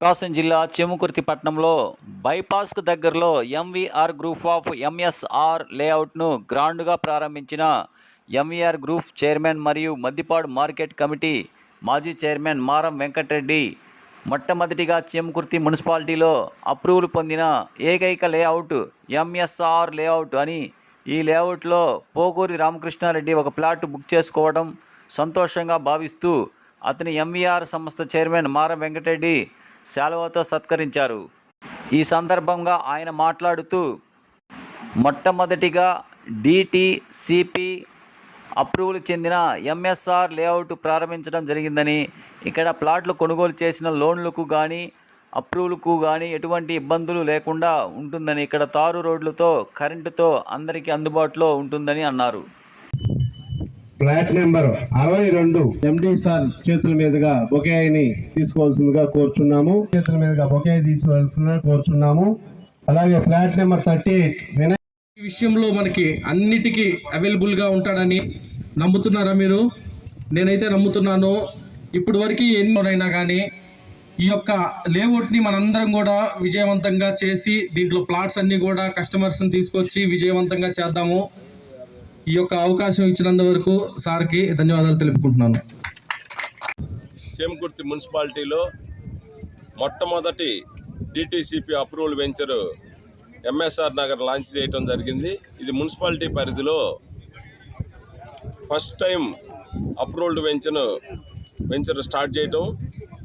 ప్రకాశం జిల్లా చేమకుర్తి పట్టణంలో బైపాస్కు దగ్గరలో ఎంవీఆర్ గ్రూప్ ఆఫ్ ఎంఎస్ఆర్ లేఅవుట్ను గ్రాండ్గా ప్రారంభించిన ఎంవీఆర్ గ్రూప్ చైర్మన్ మరియు మద్దిపాడు మార్కెట్ కమిటీ మాజీ చైర్మన్ మారం వెంకటరెడ్డి మొట్టమొదటిగా చేమకుర్తి మున్సిపాలిటీలో అప్రూవల్ పొందిన ఏకైక లేఅవుట్ ఎంఎస్ఆర్ లేఅవుట్ అని ఈ లేఅవుట్లో పోకూరి రామకృష్ణారెడ్డి ఒక ప్లాట్ బుక్ చేసుకోవడం సంతోషంగా భావిస్తూ అతని ఎంవీఆర్ సంస్థ చైర్మన్ మారం వెంకటరెడ్డి శాలువాతో సత్కరించారు. ఈ సందర్భంగా ఆయన మాట్లాడుతూ మొట్టమొదటిగా డిటిసిపి అప్రూవల్ చెందిన ఎంఎస్ఆర్ లేఅవుట్ ప్రారంభించడం జరిగిందని, ఇక్కడ ప్లాట్లు కొనుగోలు చేసిన లోన్లకు కానీ అప్రూవల్కు కానీ ఎటువంటి ఇబ్బందులు లేకుండా ఉంటుందని, ఇక్కడ తారు రోడ్లతో కరెంటుతో అందరికీ అందుబాటులో ఉంటుందని అన్నారు. ఫ్లాట్ నెంబర్ 62 ఎండి సార్ చేతుల మీదుగా బొకేని తీసుకోవాల్సిందిగా కోరుచున్నాము. చేతుల మీదుగా బొకే తీసుకోవాల్సిందిగా కోరుచున్నాము. అలాగే ఫ్లాట్ నెంబర్ 38 ఈ విషయంలో మనకి అన్నిటికీ అవైలబుల్గా ఉంటాడని నమ్ముతున్నారా మీరు? నేనైతే నమ్ముతున్నాను. ఇప్పటి వరకు ఎన్నోనైనా కానీ ఈ యొక్క లేఅవుట్ని మనందరం కూడా విజయవంతంగా చేసి దీంట్లో ప్లాట్స్ అన్నీ కూడా కస్టమర్స్ని తీసుకొచ్చి విజయవంతంగా చేద్దాము. ఈ యొక్క అవకాశం ఇచ్చినందువరకు సార్కి ధన్యవాదాలు తెలుపుకుంటున్నాను. చేమకుర్తి మున్సిపాలిటీలో మొట్టమొదటి DTCP approval venture MSR Nagar launch చేయడం జరిగింది. ఇది మున్సిపాలిటీ పరిధిలో first time approved venture start చేయటం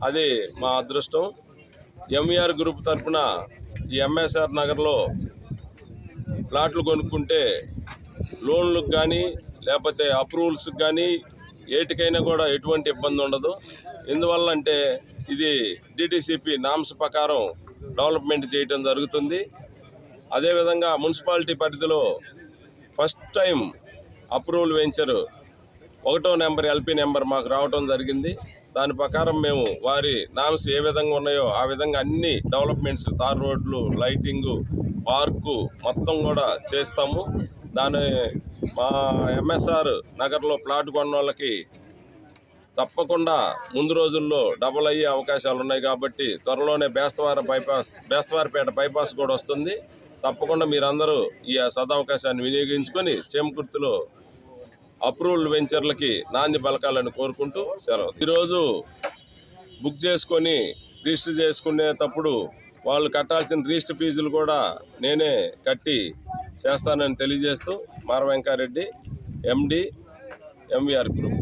అది మా అదృష్టం. ఎంవీఆర్ గ్రూప్ తరఫున ఈ ఎంఎస్ఆర్ నగర్లో ప్లాట్లు కొనుక్కుంటే లోన్లకు కానీ లేకపోతే అప్రూవల్స్కి కానీ ఏటికైనా కూడా ఎటువంటి ఇబ్బంది ఉండదు. ఎందువల్ల అంటే ఇది డిటిసిపి నామ్స్ ప్రకారం డెవలప్మెంట్ చేయడం జరుగుతుంది. అదేవిధంగా మున్సిపాలిటీ పరిధిలో ఫస్ట్ టైం అప్రూవల్ వెంచర్ 1వ నెంబర్ ఎల్పి నెంబర్ మాకు రావడం జరిగింది. దాని ప్రకారం మేము వారి నామ్స్ ఏ విధంగా ఉన్నాయో ఆ విధంగా అన్ని డెవలప్మెంట్స్, తార్ రోడ్లు, లైటింగు, పార్కు మొత్తం కూడా చేస్తాము. దాని మా ఎంఎస్ఆర్ నగర్లో ప్లాట్ కొన్న వాళ్ళకి తప్పకుండా ముందు రోజుల్లో డబుల్ అయ్యే అవకాశాలు ఉన్నాయి కాబట్టి త్వరలోనే బేస్తవారిపేట బైపాస్ కూడా వస్తుంది. తప్పకుండా మీరందరూ ఈ సదవకాశాన్ని వినియోగించుకొని చేమకుర్తిలో అప్రూవల్ వెంచర్లకి నాంది పలకాలని కోరుకుంటూ సెలవు. ఈరోజు బుక్ చేసుకొని రిజిస్టర్ చేసుకునేటప్పుడు వాళ్ళు కట్టాల్సిన రిజిస్టర్ ఫీజులు కూడా నేనే కట్టి చేస్తానని తెలియజేస్తూ మారం వెంకారెడ్డి, ఎండి, ఎంవీఆర్ గ్రూప్.